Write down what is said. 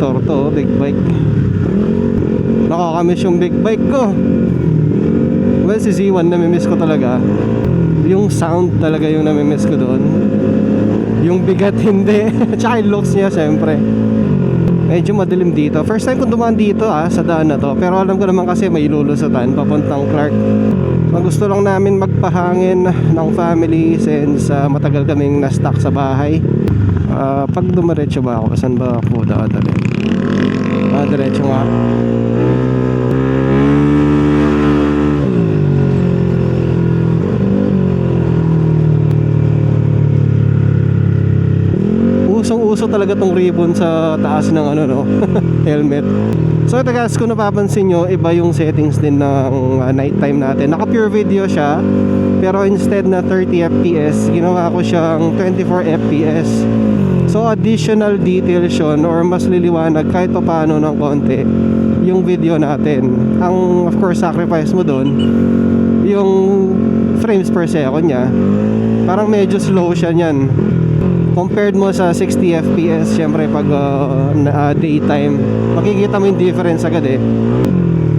motor to, big bike. Nakakamiss yung big bike ko. Well, si Z1 namimiss ko talaga. Yung sound talaga yung namimiss ko doon. Yung bigat hindi. Tsaka yung looks niya syempre. Medyo madilim dito. First time ko dumaan dito sa daan na to. Pero alam ko naman kasi may lulusutan papuntang Clark. So, gusto lang namin magpahangin ng family since matagal kaming na-stuck sa bahay. Pag dumiretso ba ako, saan ba ako dadalhin? Diretso nga. Usong-uso talaga tong ribbon sa taas ng helmet. So ito guys, kung napapansin nyo, iba yung settings din ng nighttime natin. Naka pure video siya, pero instead na 30 fps, ginawa ko siyang 24 fps. So additional details yun, or mas liliwanag kahit pa paano ng konti yung video natin. Ang of course sacrifice mo doon, yung frames per second nya, parang medyo slow siya nyan compared mo sa 60 fps. Syempre pag daytime, makikita mo yung difference agad